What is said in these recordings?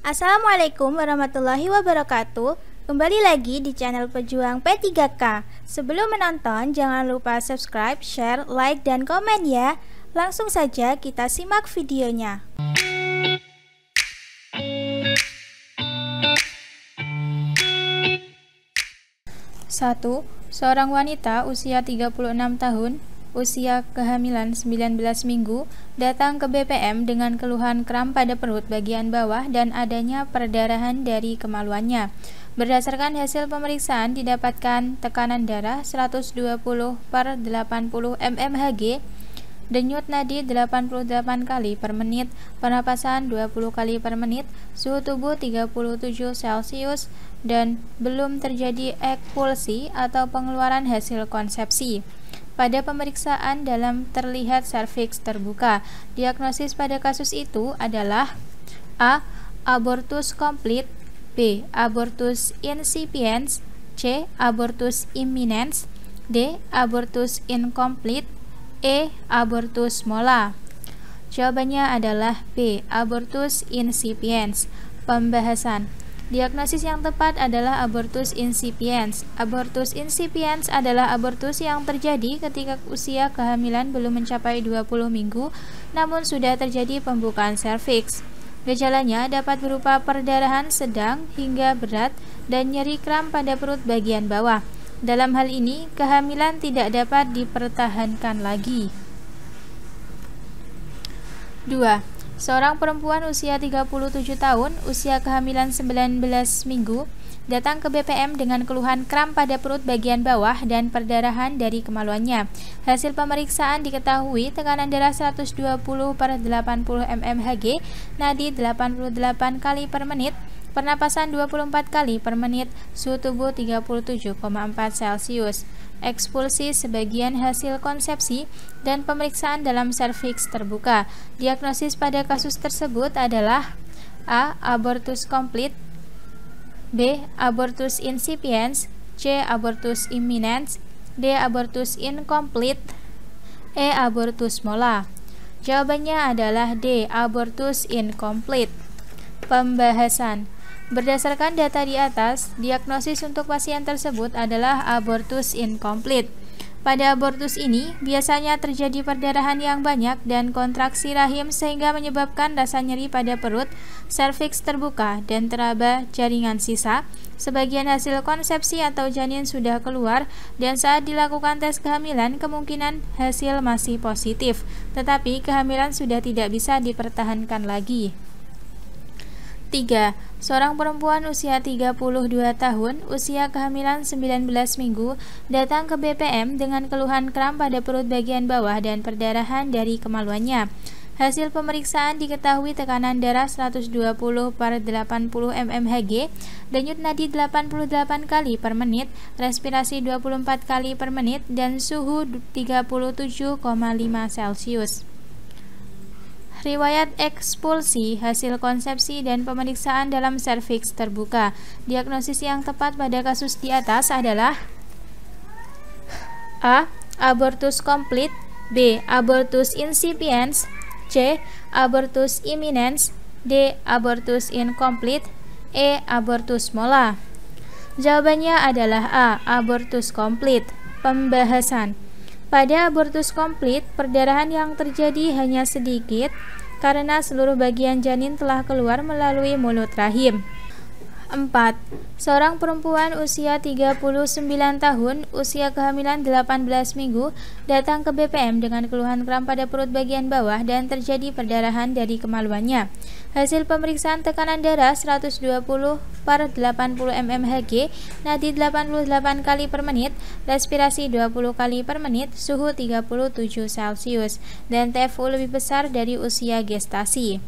Assalamualaikum warahmatullahi wabarakatuh. Kembali lagi di channel Pejuang P3K. Sebelum menonton, jangan lupa subscribe, share, like, dan komen ya. Langsung saja kita simak videonya. 1. Seorang wanita usia 36 tahun, usia kehamilan 19 minggu, datang ke BPM dengan keluhan kram pada perut bagian bawah dan adanya perdarahan dari kemaluannya. Berdasarkan hasil pemeriksaan didapatkan tekanan darah 120/80 mmHg, denyut nadi 88 kali per menit, pernapasan 20 kali per menit, suhu tubuh 37 Celcius, dan belum terjadi ekspulsi atau pengeluaran hasil konsepsi. Pada pemeriksaan dalam terlihat serviks terbuka. Diagnosis pada kasus itu adalah A. Abortus komplit, B. Abortus insipiens, C. Abortus imminens, D. Abortus incomplete, E. Abortus mola. Jawabannya adalah B. Abortus insipiens. Pembahasan. Diagnosis yang tepat adalah abortus insipiens. Abortus insipiens adalah abortus yang terjadi ketika usia kehamilan belum mencapai 20 minggu, namun sudah terjadi pembukaan serviks. Gejalanya dapat berupa perdarahan sedang hingga berat dan nyeri kram pada perut bagian bawah. Dalam hal ini, kehamilan tidak dapat dipertahankan lagi. 2. Seorang perempuan usia 37 tahun, usia kehamilan 19 minggu, datang ke BPM dengan keluhan kram pada perut bagian bawah dan perdarahan dari kemaluannya. Hasil pemeriksaan diketahui tekanan darah 120/80 mmHg, nadi 88 kali per menit, pernapasan 24 kali per menit, suhu tubuh 37,4 Celcius, ekspulsi sebagian hasil konsepsi, dan pemeriksaan dalam serviks terbuka. Diagnosis pada kasus tersebut adalah A. Abortus komplit, B. Abortus insipiens, C. Abortus imminens, D. Abortus incomplete, E. Abortus mola. Jawabannya adalah D. Abortus incomplete. Pembahasan. Berdasarkan data di atas, diagnosis untuk pasien tersebut adalah abortus incomplete. Pada abortus ini, biasanya terjadi perdarahan yang banyak dan kontraksi rahim sehingga menyebabkan rasa nyeri pada perut, serviks terbuka, dan teraba jaringan sisa. Sebagian hasil konsepsi atau janin sudah keluar, dan saat dilakukan tes kehamilan, kemungkinan hasil masih positif, tetapi kehamilan sudah tidak bisa dipertahankan lagi. 3. Seorang perempuan usia 32 tahun, usia kehamilan 19 minggu, datang ke BPM dengan keluhan kram pada perut bagian bawah dan perdarahan dari kemaluannya. Hasil pemeriksaan diketahui tekanan darah 120/80 mmHg, denyut nadi 88 kali per menit, respirasi 24 kali per menit, dan suhu 37,5 Celcius. Riwayat ekspulsi, hasil konsepsi, dan pemeriksaan dalam serviks terbuka. Diagnosis yang tepat pada kasus di atas adalah A. Abortus komplit, B. Abortus insipiens, C. Abortus imminens, D. Abortus incomplete, E. Abortus mola. Jawabannya adalah A. Abortus komplit. Pembahasan. Pada abortus komplit, perdarahan yang terjadi hanya sedikit karena seluruh bagian janin telah keluar melalui mulut rahim. 4. Seorang perempuan usia 39 tahun, usia kehamilan 18 minggu, datang ke BPM dengan keluhan kram pada perut bagian bawah dan terjadi perdarahan dari kemaluannya. Hasil pemeriksaan tekanan darah 120/80 mmHg, nadi 88 kali per menit, respirasi 20 kali per menit, suhu 37 Celcius, dan TFU lebih besar dari usia gestasi.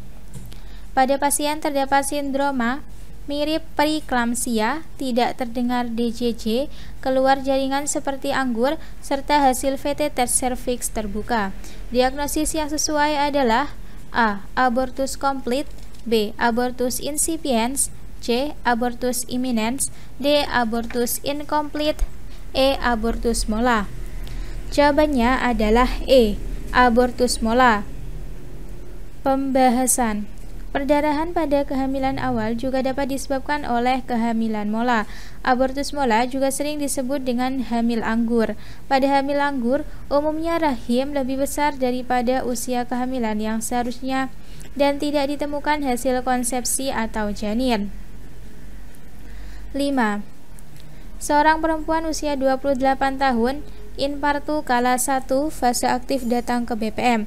Pada pasien terdapat sindroma mirip preeklamsia, tidak terdengar DJJ, keluar jaringan seperti anggur, serta hasil VT tes serviks terbuka. Diagnosis yang sesuai adalah A. Abortus komplit, B. Abortus insipiens, C. Abortus imminens, D. Abortus incomplete, E. Abortus mola. Jawabannya adalah E. Abortus mola. Pembahasan. Perdarahan pada kehamilan awal juga dapat disebabkan oleh kehamilan mola. Abortus mola juga sering disebut dengan hamil anggur. Pada hamil anggur, umumnya rahim lebih besar daripada usia kehamilan yang seharusnya dan tidak ditemukan hasil konsepsi atau janin. 5. Seorang perempuan usia 28 tahun, infartu kala 1 fase aktif datang ke BPM.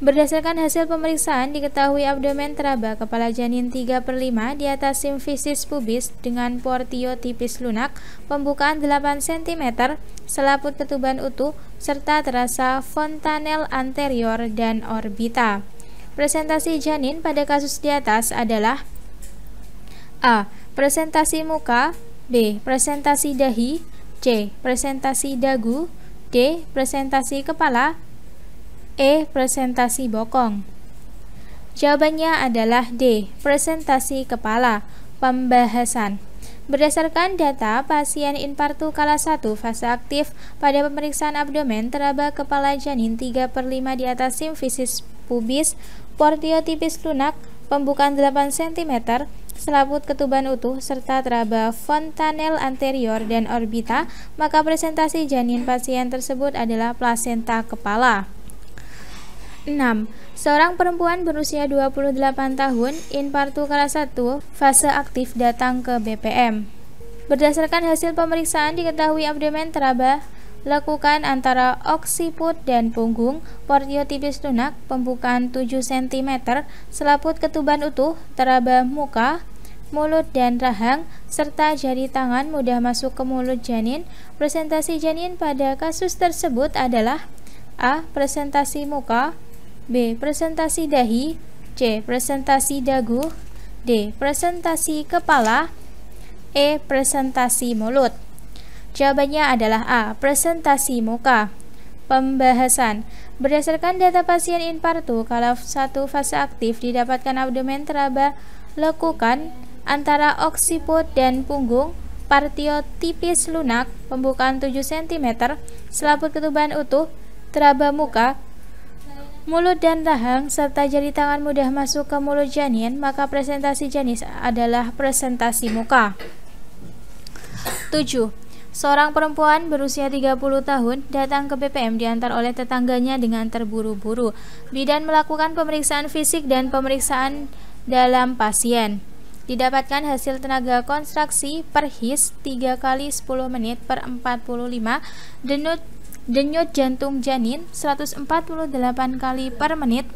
Berdasarkan hasil pemeriksaan, diketahui abdomen teraba kepala janin 3/5 di atas simfisis pubis dengan portio tipis lunak, pembukaan 8 cm, selaput ketuban utuh, serta terasa fontanel anterior dan orbita. Presentasi janin pada kasus di atas adalah A. Presentasi muka, B. Presentasi dahi, C. Presentasi dagu, D. Presentasi kepala, E. Presentasi bokong. Jawabannya adalah D. Presentasi kepala. Pembahasan. Berdasarkan data pasien infartu kala 1 fase aktif pada pemeriksaan abdomen teraba kepala janin 3/5 di atas simfisis pubis, portio tipis lunak, pembukaan 8 cm, selaput ketuban utuh, serta teraba fontanel anterior dan orbita, maka presentasi janin pasien tersebut adalah plasenta kepala. 6. Seorang perempuan berusia 28 tahun, infartu kala 1 fase aktif datang ke BPM. Berdasarkan hasil pemeriksaan, diketahui abdomen teraba lekukan antara oksiput dan punggung, portio tipis lunak, pembukaan 7 cm, selaput ketuban utuh, teraba muka, mulut dan rahang, serta jari tangan mudah masuk ke mulut janin. Presentasi janin pada kasus tersebut adalah A. Presentasi muka, B. Presentasi dahi, C. Presentasi dagu, D. Presentasi kepala, E. Presentasi mulut. Jawabannya adalah A. Presentasi muka. Pembahasan. Berdasarkan data pasien infartu kala 1 fase aktif, didapatkan abdomen teraba lekukan antara oksiput dan punggung, partio tipis lunak, pembukaan 7 cm, selaput ketuban utuh, teraba muka, mulut dan rahang, serta jari tangan mudah masuk ke mulut janin, maka presentasi janin adalah presentasi muka. 7. Seorang perempuan berusia 30 tahun datang ke BPM diantar oleh tetangganya dengan terburu-buru. Bidan melakukan pemeriksaan fisik dan pemeriksaan dalam pasien. Didapatkan hasil tenaga kontraksi per his 3 kali 10 menit per 45, denyut jantung janin 148 kali per menit,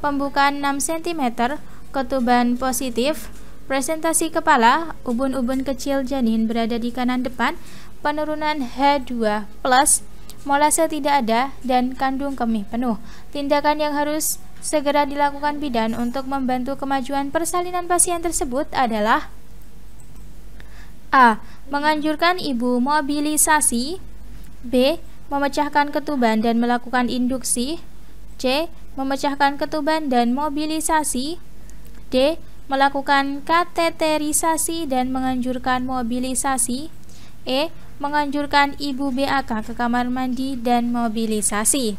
pembukaan 6 cm, ketuban positif, presentasi kepala, ubun-ubun kecil janin berada di kanan depan, penurunan H2+, molase tidak ada, dan kandung kemih penuh. Tindakan yang harus segera dilakukan bidan untuk membantu kemajuan persalinan pasien tersebut adalah A. Menganjurkan ibu mobilisasi, B. Memecahkan ketuban dan melakukan induksi, C. Memecahkan ketuban dan mobilisasi, D. Melakukan kateterisasi dan menganjurkan mobilisasi, E. Menganjurkan ibu BAK ke kamar mandi dan mobilisasi.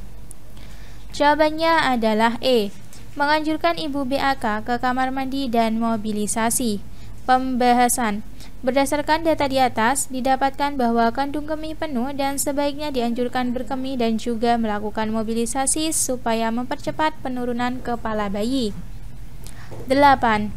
Jawabannya adalah E. Menganjurkan ibu BAK ke kamar mandi dan mobilisasi. Pembahasan. Berdasarkan data di atas, didapatkan bahwa kandung kemih penuh dan sebaiknya dianjurkan berkemih dan juga melakukan mobilisasi supaya mempercepat penurunan kepala bayi. 8.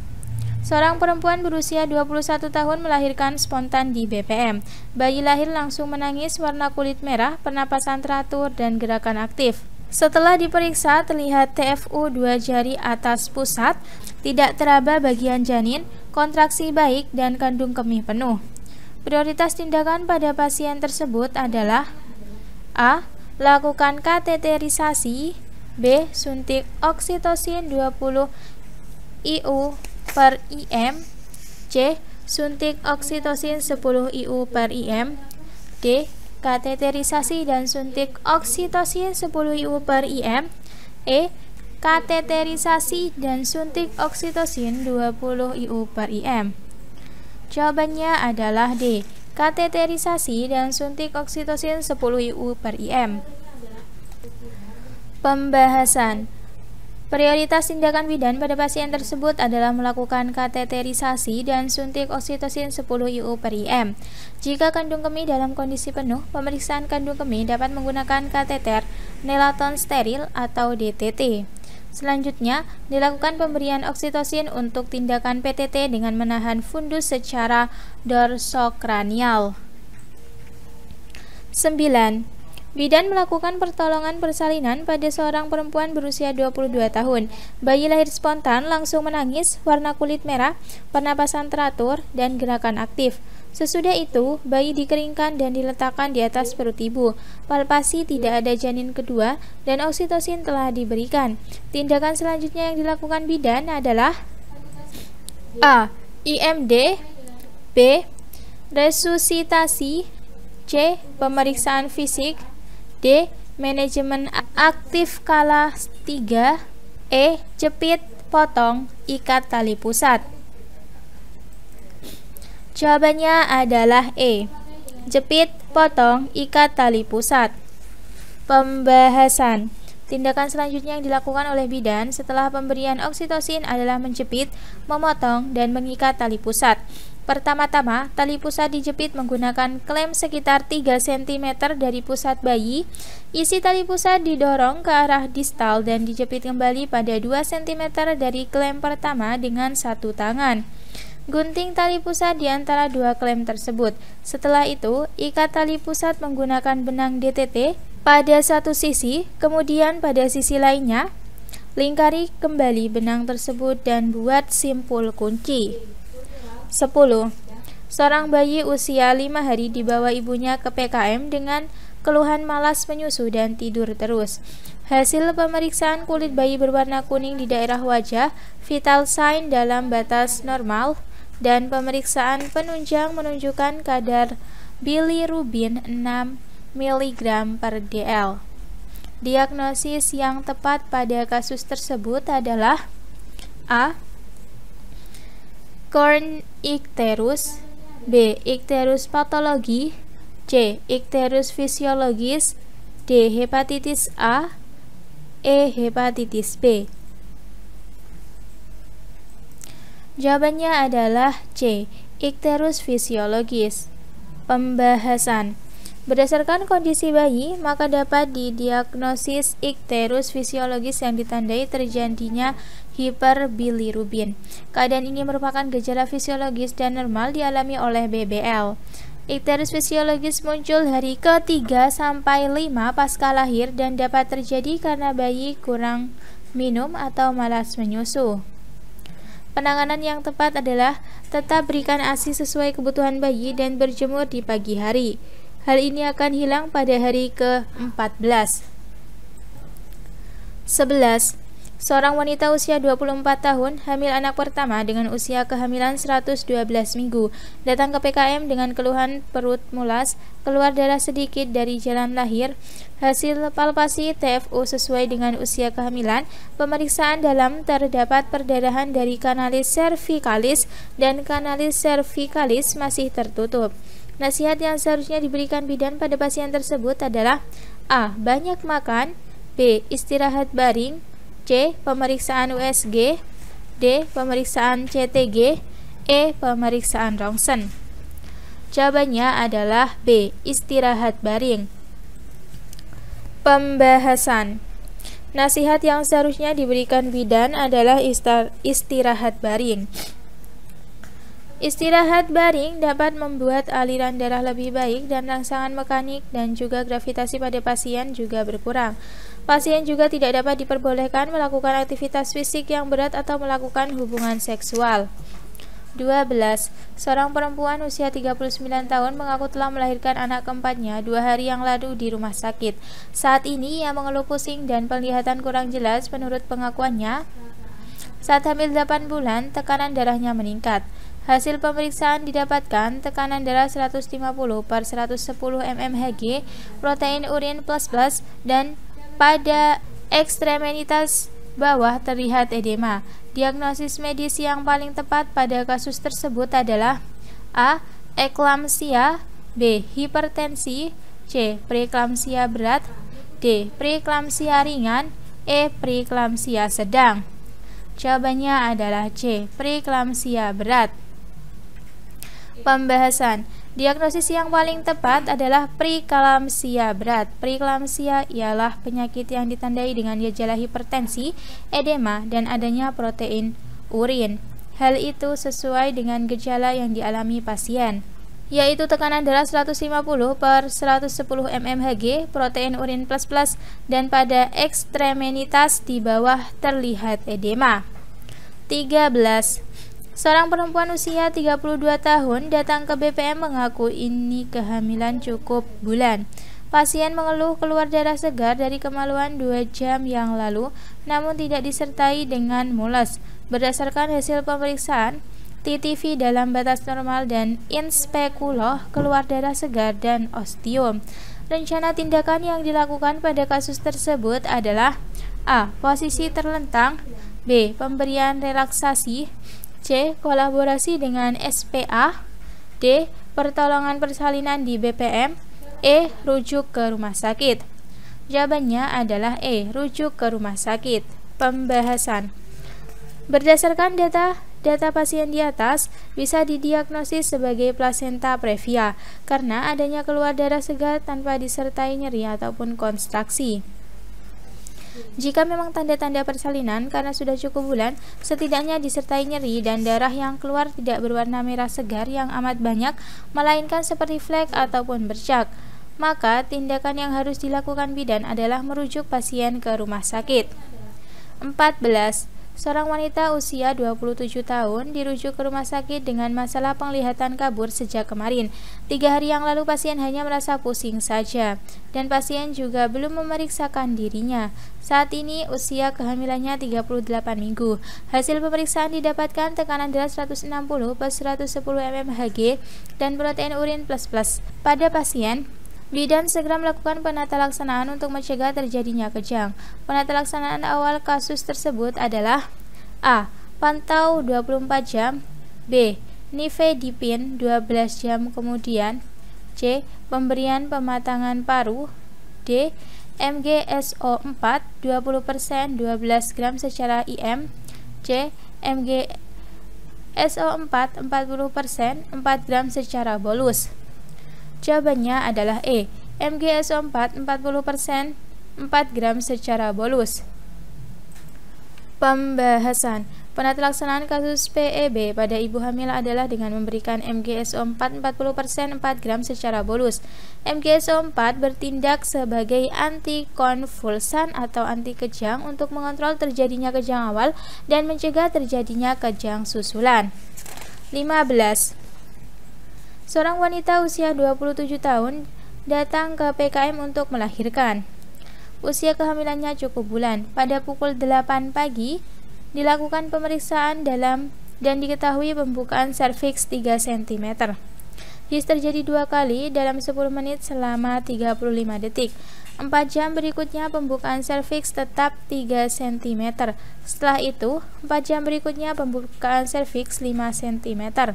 Seorang perempuan berusia 21 tahun melahirkan spontan di BPM. Bayi lahir langsung menangis, warna kulit merah, pernapasan teratur, dan gerakan aktif. Setelah diperiksa, terlihat TFU 2 jari atas pusat, tidak teraba bagian janin, kontraksi baik, dan kandung kemih penuh. Prioritas tindakan pada pasien tersebut adalah A. Lakukan kateterisasi, B. Suntik oksitosin 20 IU per IM, C. Suntik oksitosin 10 IU per IM, D. Kateterisasi dan suntik oksitosin 10 IU per IM, E. Kateterisasi dan suntik oksitosin 20 IU per IM. Jawabannya adalah D. Kateterisasi dan suntik oksitosin 10 IU per IM. Pembahasan. Prioritas tindakan bidan pada pasien tersebut adalah melakukan kateterisasi dan suntik oksitosin 10 IU per IM. Jika kandung kemih dalam kondisi penuh, pemeriksaan kandung kemih dapat menggunakan kateter nelaton steril atau DTT. Selanjutnya, dilakukan pemberian oksitosin untuk tindakan PTT dengan menahan fundus secara dorsokranial. 9. Bidan melakukan pertolongan persalinan pada seorang perempuan berusia 22 tahun. Bayi lahir spontan, langsung menangis, warna kulit merah, pernapasan teratur, dan gerakan aktif. Sesudah itu, bayi dikeringkan dan diletakkan di atas perut ibu. Palpasi tidak ada janin kedua, dan oksitosin telah diberikan. Tindakan selanjutnya yang dilakukan bidan adalah A. IMD, B. Resusitasi, C. Pemeriksaan fisik, D. Manajemen aktif kala 3, E. Jepit, potong, ikat tali pusat. Jawabannya adalah E. Jepit, potong, ikat tali pusat. Pembahasan. Tindakan selanjutnya yang dilakukan oleh bidan setelah pemberian oksitosin adalah menjepit, memotong, dan mengikat tali pusat. Pertama-tama, tali pusat dijepit menggunakan klem sekitar 3 cm dari pusat bayi. Isi tali pusat didorong ke arah distal dan dijepit kembali pada 2 cm dari klem pertama dengan satu tangan. Gunting tali pusat di antara dua klem tersebut. Setelah itu, ikat tali pusat menggunakan benang DTT pada satu sisi, kemudian pada sisi lainnya. Lingkari kembali benang tersebut dan buat simpul kunci. 10. Seorang bayi usia 5 hari dibawa ibunya ke PKM dengan keluhan malas menyusu dan tidur terus. Hasil pemeriksaan kulit bayi berwarna kuning di daerah wajah, vital sign dalam batas normal, dan pemeriksaan penunjang menunjukkan kadar bilirubin 6 mg per dl. Diagnosis yang tepat pada kasus tersebut adalah A. Kornicterus, B. Icterus patologi, C. Icterus fisiologis, D. Hepatitis A, E. Hepatitis B. Jawabannya adalah C. Icterus fisiologis. Pembahasan. Berdasarkan kondisi bayi, maka dapat didiagnosis icterus fisiologis yang ditandai terjadinya hiperbilirubin. Keadaan ini merupakan gejala fisiologis dan normal dialami oleh BBL. Icterus fisiologis muncul hari ke-3 sampai 5 pasca lahir dan dapat terjadi karena bayi kurang minum atau malas menyusu. Penanganan yang tepat adalah tetap berikan ASI sesuai kebutuhan bayi dan berjemur di pagi hari. Hal ini akan hilang pada hari ke-14. 11. Seorang wanita usia 24 tahun hamil anak pertama dengan usia kehamilan 112 minggu datang ke PKM dengan keluhan perut mulas, keluar darah sedikit dari jalan lahir. Hasil palpasi TFU sesuai dengan usia kehamilan. Pemeriksaan dalam terdapat perdarahan dari kanalis cervicalis dan kanalis cervicalis masih tertutup. Nasihat yang seharusnya diberikan bidan pada pasien tersebut adalah A. Banyak makan, B. Istirahat baring, C. Pemeriksaan USG, D. Pemeriksaan CTG, E. Pemeriksaan rongsen. Jawabannya adalah B. Istirahat baring. Pembahasan. Nasihat yang seharusnya diberikan bidan adalah istirahat baring. Istirahat baring dapat membuat aliran darah lebih baik dan rangsangan mekanik dan juga gravitasi pada pasien juga berkurang. Pasien juga tidak dapat diperbolehkan melakukan aktivitas fisik yang berat atau melakukan hubungan seksual. 12. Seorang perempuan usia 39 tahun mengaku telah melahirkan anak keempatnya 2 hari yang lalu di rumah sakit. Saat ini ia mengeluh pusing dan penglihatan kurang jelas. Menurut pengakuannya, saat hamil 8 bulan, tekanan darahnya meningkat. Hasil pemeriksaan didapatkan tekanan darah 150/110 mmHg, protein urin plus dan pada ekstremitas bawah terlihat edema. Diagnosis medis yang paling tepat pada kasus tersebut adalah A. Eklamsia, B. Hipertensi, C. Preeklamsia berat, D. Preeklamsia ringan, E. Preeklamsia sedang. Jawabannya adalah C. Preeklamsia berat. Pembahasan. Diagnosis yang paling tepat adalah preeklamsia berat. Preeklamsia ialah penyakit yang ditandai dengan gejala hipertensi, edema, dan adanya protein urin. Hal itu sesuai dengan gejala yang dialami pasien, yaitu tekanan darah 150/110 mmHg, protein urin plus, dan pada ekstremitas di bawah terlihat edema. 13. Seorang perempuan usia 32 tahun datang ke BPM mengaku ini kehamilan cukup bulan. Pasien mengeluh keluar darah segar dari kemaluan 2 jam yang lalu, namun tidak disertai dengan mules. Berdasarkan hasil pemeriksaan TTV dalam batas normal dan inspekuloh, keluar darah segar dan ostium. Rencana tindakan yang dilakukan pada kasus tersebut adalah A. Posisi terlentang, B. Pemberian relaksasi, C. Kolaborasi dengan SPA, D. Pertolongan persalinan di BPM, E. Rujuk ke rumah sakit. Jawabannya adalah E. Rujuk ke rumah sakit. Pembahasan. Berdasarkan data pasien di atas, bisa didiagnosis sebagai plasenta previa karena adanya keluar darah segar tanpa disertai nyeri ataupun kontraksi. Jika memang tanda-tanda persalinan karena sudah cukup bulan, setidaknya disertai nyeri dan darah yang keluar tidak berwarna merah segar yang amat banyak, melainkan seperti flek ataupun bercak, maka tindakan yang harus dilakukan bidan adalah merujuk pasien ke rumah sakit. 14. Seorang wanita usia 27 tahun dirujuk ke rumah sakit dengan masalah penglihatan kabur sejak kemarin. 3 hari yang lalu pasien hanya merasa pusing saja, dan pasien juga belum memeriksakan dirinya. Saat ini usia kehamilannya 38 minggu. Hasil pemeriksaan didapatkan tekanan darah 160/110 mmHg dan protein urin plus. Pada pasien, bidan segera melakukan penata laksanaan untuk mencegah terjadinya kejang. Penata laksanaan awal kasus tersebut adalah A. Pantau 24 jam, B. Nifedipin 12 jam kemudian, C. Pemberian pematangan paru, D. MgSO4 20% 12 gram secara IM, C. MgSO4 40% 4 gram secara bolus. Jawabannya adalah E. MgSO4 40% 4 gram secara bolus. Pembahasan. Penata laksanaan kasus PEB pada ibu hamil adalah dengan memberikan MgSO4 40% 4 gram secara bolus. MgSO4 bertindak sebagai antikonvulsan atau anti kejang untuk mengontrol terjadinya kejang awal dan mencegah terjadinya kejang susulan. 15. Seorang wanita usia 27 tahun datang ke PKM untuk melahirkan. Usia kehamilannya cukup bulan. Pada pukul 8 pagi dilakukan pemeriksaan dalam dan diketahui pembukaan serviks 3 cm. His terjadi 2 kali dalam 10 menit selama 35 detik. 4 jam berikutnya pembukaan serviks tetap 3 cm. Setelah itu, 4 jam berikutnya pembukaan serviks 5 cm.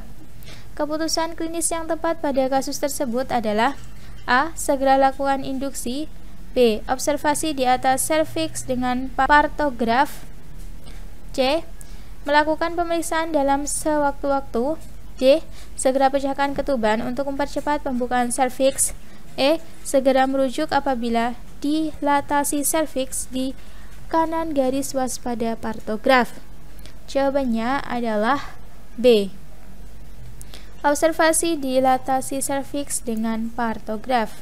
Keputusan klinis yang tepat pada kasus tersebut adalah A. Segera lakukan induksi, B. Observasi di atas serviks dengan partograf, C. Melakukan pemeriksaan dalam sewaktu-waktu, D. Segera pecahkan ketuban untuk mempercepat pembukaan serviks, E. Segera merujuk apabila dilatasi serviks di kanan garis waspada partograf. Jawabannya adalah B. Observasi dilatasi serviks dengan partograf.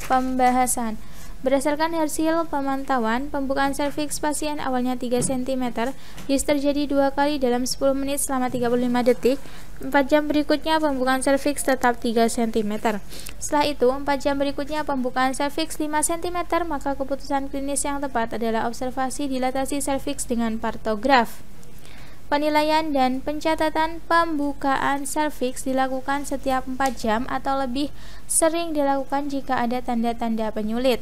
Pembahasan. Berdasarkan hasil pemantauan, pembukaan serviks pasien awalnya 3 cm, His terjadi 2 kali dalam 10 menit selama 35 detik. 4 jam berikutnya pembukaan serviks tetap 3 cm. Setelah itu, 4 jam berikutnya pembukaan serviks 5 cm, maka keputusan klinis yang tepat adalah observasi dilatasi serviks dengan partograf. Penilaian dan pencatatan pembukaan serviks dilakukan setiap 4 jam atau lebih sering dilakukan jika ada tanda-tanda penyulit.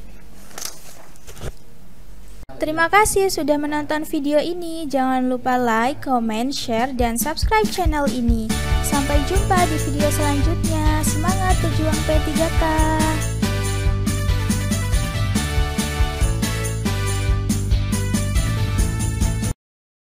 Terima kasih sudah menonton video ini. Jangan lupa like, comment, share, dan subscribe channel ini. Sampai jumpa di video selanjutnya. Semangat berjuang P3K!